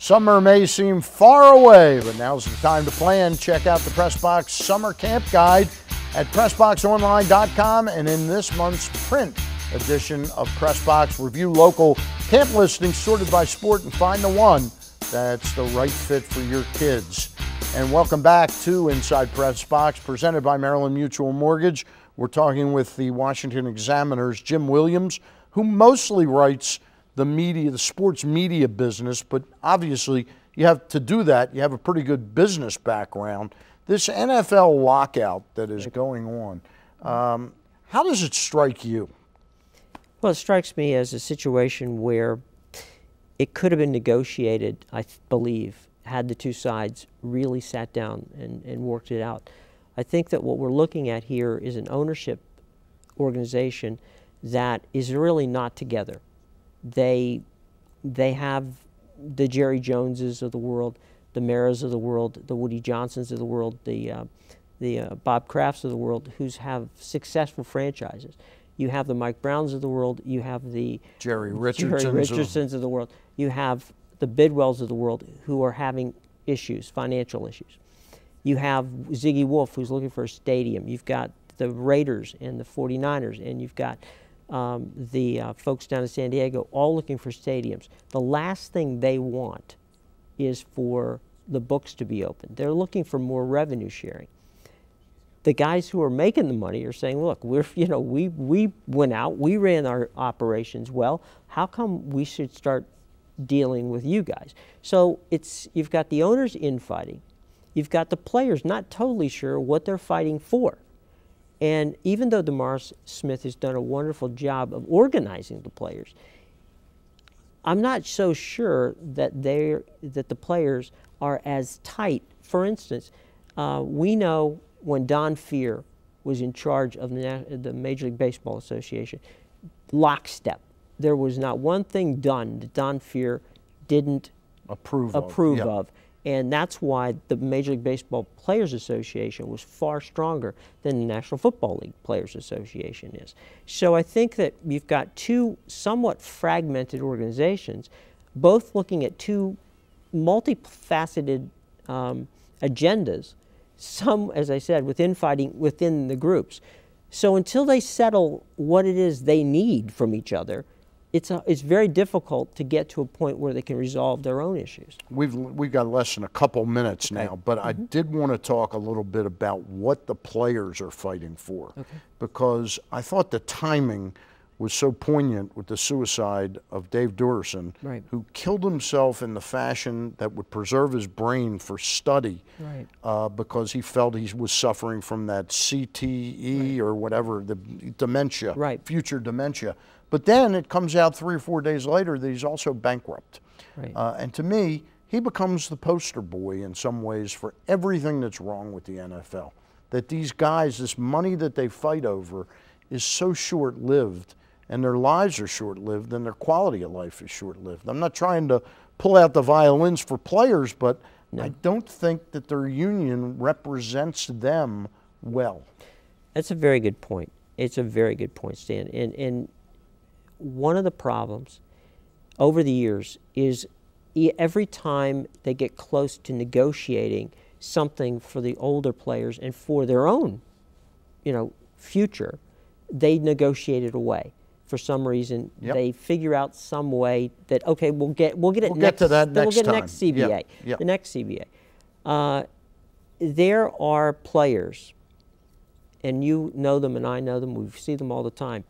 Summer may seem far away, but now's the time to plan. Check out the PressBox Summer Camp Guide at PressBoxOnline.com, and in this month's print edition of PressBox, review local camp listings sorted by sport and find the one that's the right fit for your kids. And welcome back to Inside PressBox, presented by Maryland Mutual Mortgage. We're talking with the Washington Examiner's Jim Williams, who mostly writes the media, the sports media business, but obviously you have to do that. You have a pretty good business background. This NFL lockout that is going on, how does it strike you? Well, it strikes me as a situation where it could have been negotiated, I believe, had the two sides really sat down and worked it out. I think that what we're looking at here is an ownership organization that is really not together. They have the Jerry Joneses of the world, the Maras of the world, the Woody Johnsons of the world, the Bob Krafts of the world, who have successful franchises. You have the Mike Browns of the world. You have the Jerry Richardsons of the world. You have the Bidwells of the world, who are having issues, financial issues. You have Ziggy Wolf, who's looking for a stadium. You've got the Raiders and the 49ers, and you've got the folks down in San Diego all looking for stadiums. The last thing they want is for the books to be open. They're looking for more revenue sharing. The guys who are making the money are saying, look, we went out, we ran our operations well. How come we should start dealing with you guys? So you've got the owners infighting. You've got the players not totally sure what they're fighting for. And even though DeMaurice Smith has done a wonderful job of organizing the players, I'm not so sure that the players are as tight. For instance, we know when Don Fehr was in charge of the Major League Baseball Association, lockstep. There was not one thing done that Don Fehr didn't approve of. And that's why the Major League Baseball Players Association was far stronger than the National Football League Players Association is. So I think that you've got two somewhat fragmented organizations, both looking at two multifaceted agendas, some, as I said, with infighting within the groups. So until they settle what it is they need from each other, it's very difficult to get to a point where they can resolve their own issues. We've got less than a couple minutes now, but I did want to talk a little bit about what the players are fighting for, because I thought the timing was so poignant with the suicide of Dave Duerson, who killed himself in the fashion that would preserve his brain for study, because he felt he was suffering from that CTE or whatever, the dementia, future dementia. But then it comes out 3 or 4 days later that he's also bankrupt. And to me, he becomes the poster boy in some ways for everything that's wrong with the NFL. That these guys, this money that they fight over is so short-lived, and their lives are short-lived, and their quality of life is short-lived. I'm not trying to pull out the violins for players, but I don't think that their union represents them well. That's a very good point. It's a very good point, Stan. And one of the problems over the years is every time they get close to negotiating something for the older players and for their own, future, they negotiate it away. For some reason, they figure out some way that, okay, we'll get it next. To that next time. Next CBA. The next CBA. There are players, and you know them and I know them. We see them all the time.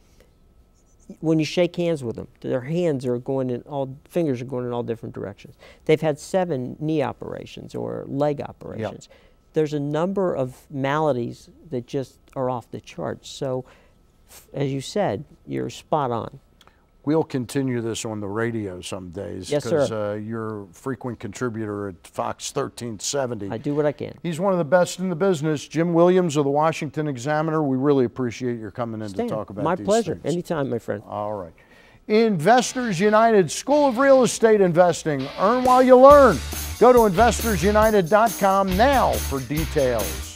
When you shake hands with them, their hands are going in fingers are going in all different directions. They've had 7 knee operations or leg operations. There's a number of maladies that just are off the charts. So, as you said, you're spot on. We'll continue this on the radio some days. Yes, because, sir. You're a frequent contributor at Fox 1370. I do what I can. He's one of the best in the business. Jim Williams of the Washington Examiner. We really appreciate your coming in to talk about my these pleasure. things. Anytime, my friend. All right. Investors United School of Real Estate Investing. Earn while you learn. Go to investorsunited.com now for details.